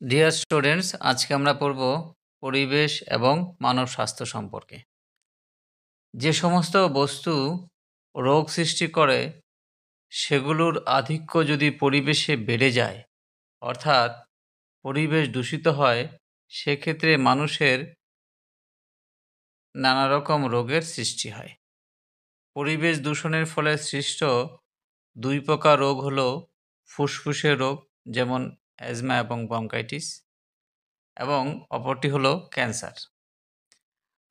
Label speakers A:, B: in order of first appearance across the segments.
A: Dear students, আজকে আমরা পড়ব পরিবেশ এবং মানব স্বাস্থ্য সম্পর্কে। যে সমস্ত বস্তু রোগ সৃষ্টি করে সেগুলোর আধিক্য যদি পরিবেশে বেড়ে যায়, অর্থাৎ পরিবেশ দূষিত হয়, সেক্ষেত্রে মানুষের নানা রকম রোগের সৃষ্টি হয়। পরিবেশ দূষণের ফলে সৃষ্ট দুই প্রকার রোগ হলো ফুসফুসের রোগ, যেমন অ্যাজমা এবং ব্রঙ্কাইটিস, এবং অপরটি হলো ক্যান্সার।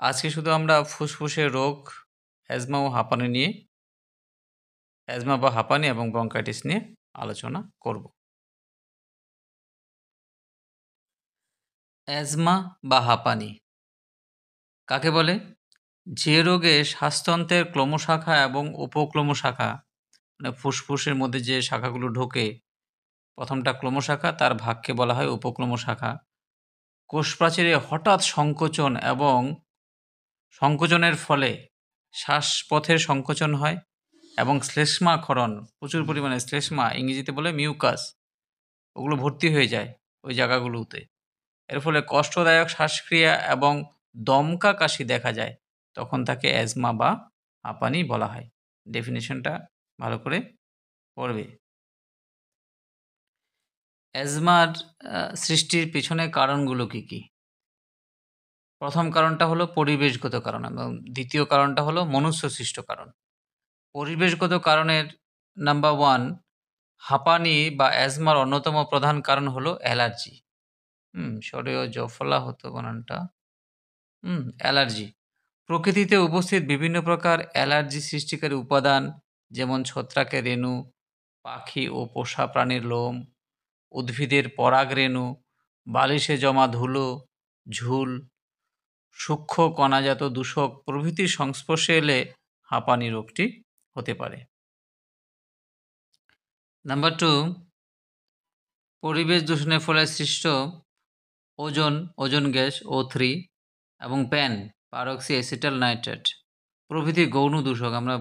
A: আজকে শুধু আমরা ফুসফুসের রোগ, অ্যাজমা বা হাঁপানি এবং ব্রঙ্কাইটিস নিয়ে আলোচনা করব। অ্যাজমা বা হাঁপানি কাকে বলে? যে রোগে শ্বাসতন্ত্রের ক্লোমশাখা এবং উপক্লোমশাখা, মানে ফুসফুসের মধ্যে যে শাখাগুলো ঢোকে, প্রথমটা ক্লোমশাখা, তার ভাগকে বলা হয় উপক্লোমশাখা। কোষপ্রাচীরে হঠাৎ সংকোচন এবং সংকোচনের ফলে শ্বাসপথের সংকোচন হয় এবং শ্লেষ্মা ক্ষরণ, প্রচুর পরিমাণে শ্লেষ্মা, ইংরেজিতে বলে মিউকাস, ওগুলো ভর্তি হয়ে যায় ওই জায়গাগুলোতে। এর ফলে কষ্টদায়ক শ্বাসক্রিয়া এবং দমকা কাশি দেখা যায়, তখন তাকে অ্যাজমা বা হাঁপানি বলা হয়। ডেফিনিশনটা ভালো করে পড়বে। অ্যাজমার সৃষ্টির পিছনে কারণগুলো কি কি? প্রথম কারণটা হলো পরিবেশগত কারণ এবং দ্বিতীয় কারণটা হলো মনুষ্যসৃষ্ট কারণ। পরিবেশগত কারণের নাম্বার 1, হাঁপানি বা অ্যাজমার অন্যতম প্রধান কারণ হলো অ্যালার্জি। সরেও জফলা হতো বানানটা। অ্যালার্জি। প্রকৃতিতে উপস্থিত বিভিন্ন প্রকার অ্যালার্জি সৃষ্টিকারী উপাদান, যেমন ছত্রাকের রেণু, পাখি ও পোষা প্রাণীর লোম, উদ্ভিদের পরাগরেণু, বালিশে জমা ধুলো, ঝুল, সূক্ষ্ম কণাজাত দূষক প্রভৃতির সংস্পর্শে এলে হাঁপানি রোগটি হতে পারে। নাম্বার 2, পরিবেশ দূষণের ফলে সৃষ্ট ওজোন গ্যাস O3 এবং প্যান পারক্সি অ্যাসিটাল নাইট্রেট প্রভৃতি গৌণ দূষক। আমরা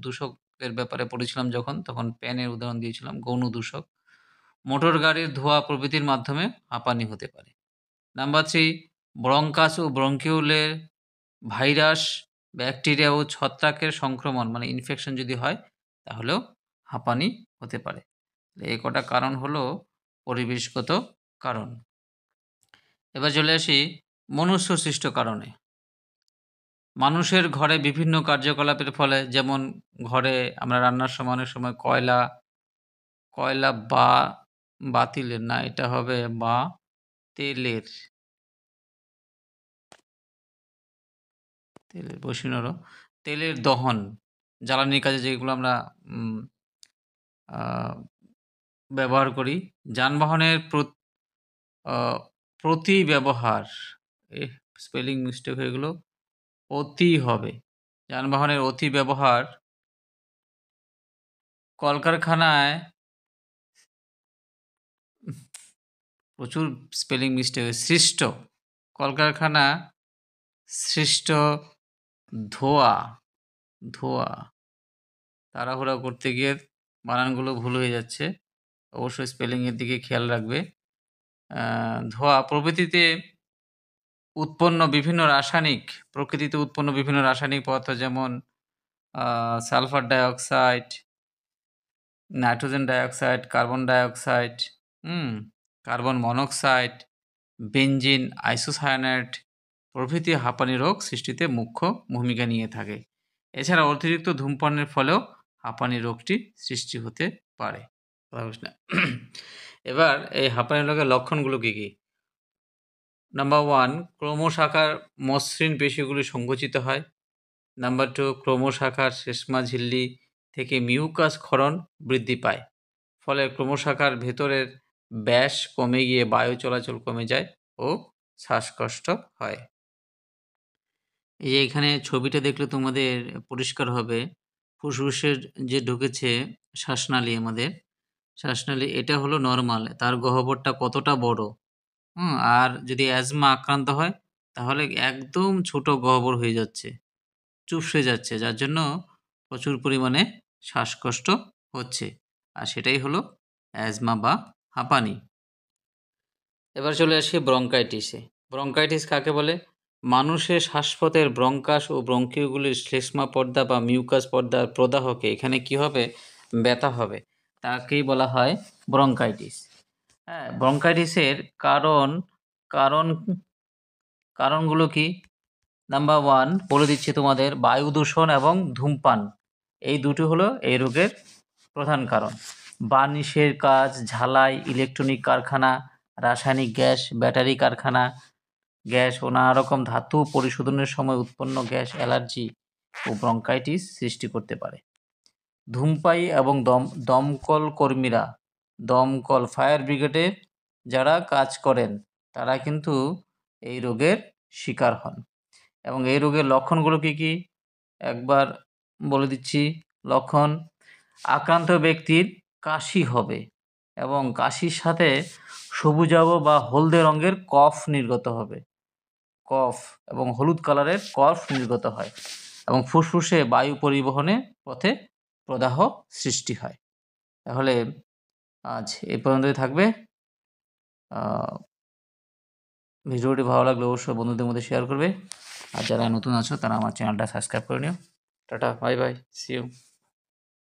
A: দূষকের ব্যাপারে পড়েছিলাম তখন প্যানের উদাহরণ দিয়েছিলাম, গৌণ দূষক। মোটর গাড়ির ধোঁয়া প্রভৃতির মাধ্যমে হাঁপানি হতে পারে। নাম্বার 3, ব্রঙ্কাস ও ব্রঙ্কিউলের ভাইরাস, ব্যাকটেরিয়া ও ছত্রাকের সংক্রমণ, মানে ইনফেকশন যদি হয়, তাহলেও হাঁপানি হতে পারে। এই কটা কারণ হলো পরিবেশগত কারণ। এবার চলে আসি মনুষ্য সৃষ্ট কারণে। মানুষের ঘরে বিভিন্ন কার্যকলাপের ফলে, যেমন ঘরে আমরা রান্নার সময় অনেক সময় কয়লা বা বাতিলের না, এটা হবে বা তেলের বসিনরও তেলের দহন, জ্বালানির কাজে যেগুলো আমরা ব্যবহার করি। যানবাহনের প্রতি ব্যবহার, স্পেলিং মিস্টেক হয়ে গেল, অতি হবে। যানবাহনের অতি ব্যবহার, কলকারখানায় প্রচুর স্পেলিং মিস্টেক, সৃষ্ট, কলকারখানা সৃষ্ট ধোঁয়া, তাড়াহুড়া করতে গিয়ে বানানগুলো ভুল হয়ে যাচ্ছে, অবশ্যই স্পেলিংয়ের দিকে খেয়াল রাখবে। ধোঁয়া প্রকৃতিতে উৎপন্ন বিভিন্ন রাসায়নিক পদার্থ, যেমন sulphur dioxide, nitrogen dioxide, carbon dioxide, carbon monoxide, benzene, isocyanide প্রভৃতি হাঁপানি রোগ সৃষ্টিতে মুখ্য ভূমিকা নিয়ে থাকে। এছাড়া অতিরিক্ত ধূমপানের ফলেও হাঁপানি রোগটি সৃষ্টি হতে পারে। এবার এই হাঁপানি রোগের লক্ষণগুলো কি কি? নাম্বার 1, ক্লোমশাখার মসৃণ পেশিগুলি সংকুচিত হয়। নাম্বার 2, ক্লোমশাখার শ্লেষ্মা ঝিল্লি থেকে মিউকাস ক্ষরণ বৃদ্ধি পায়, ফলে ক্লোমশাখার ভেতরের ব্যাস কমে গিয়ে বায়ু চলাচল কমে যায় ও শ্বাসকষ্ট হয়। এই যে এখানে ছবিটা দেখলে তোমাদের পরিষ্কার হবে, ফুসফুসের যে ঢুকেছে শ্বাসনালী, আমাদের শ্বাসনালী, এটা হলো নর্মাল, তার গহ্বরটা কতটা বড়। আর যদি অ্যাজমা আক্রান্ত হয় তাহলে একদম ছোট গহ্বর হয়ে যাচ্ছে, চুপসে যাচ্ছে, যার জন্য প্রচুর পরিমাণে শ্বাসকষ্ট হচ্ছে, আর সেটাই হলো অ্যাজমা বা হাঁপানি। এবার চলে আসি ব্রঙ্কাইটিসে। ব্রঙ্কাইটিস কাকে বলে? মানুষের শ্বাসপথের ব্রঙ্কাস ও ব্রঙ্কিওগুলির শ্লেষ্মা পর্দা বা মিউকাস পর্দার প্রদাহকে এখানে কি হবে? ব্যথা হবে। তাকেই বলা হয় ব্রঙ্কাইটিস। হ্যাঁ, ব্রঙ্কাইটিসের কারণ কারণগুলো কি? নাম্বার 1 বলে দিচ্ছি তোমাদের, বায়ু দূষণ এবং ধূমপান। এই দুটি হলো এই রোগের প্রধান কারণ। বার্নিশের কাজ, ঝালাই, ইলেকট্রনিক কারখানা, রাসায়নিক গ্যাস, ব্যাটারি কারখানা, গ্যাস ও নানা রকম ধাতু পরিশোধনের সময় উৎপন্ন গ্যাস অ্যালার্জি ও ব্রঙ্কাইটিস সৃষ্টি করতে পারে। ধূমপায়ী এবং দমকল কর্মীরা, দমকল ফায়ার ব্রিগেডে যারা কাজ করেন তারা কিন্তু এই রোগের শিকার হন। এবং এই রোগের লক্ষণগুলো কি কি? একবার বলে দিচ্ছি লক্ষণ। আক্রান্ত ব্যক্তির কাশি হবে এবং কাশির সাথে সবুজাভ বা হলদে রঙের কফ নির্গত হবে। কফ এবং হলুদ কালারের কফ নির্গত হয় এবং ফুসফুসে বায়ু পরিবহনের পথে প্রদাহ সৃষ্টি হয়। তাহলে আজ এই পর্যন্তই থাকবে। ভিডিওটি ভালো লাগলে অবশ্যই বন্ধুদের মধ্যে শেয়ার করবে। আর যারা নতুন আছো তারা আমার চ্যানেলটা সাবস্ক্রাইব করে নিও। Tata, bye bye, see you.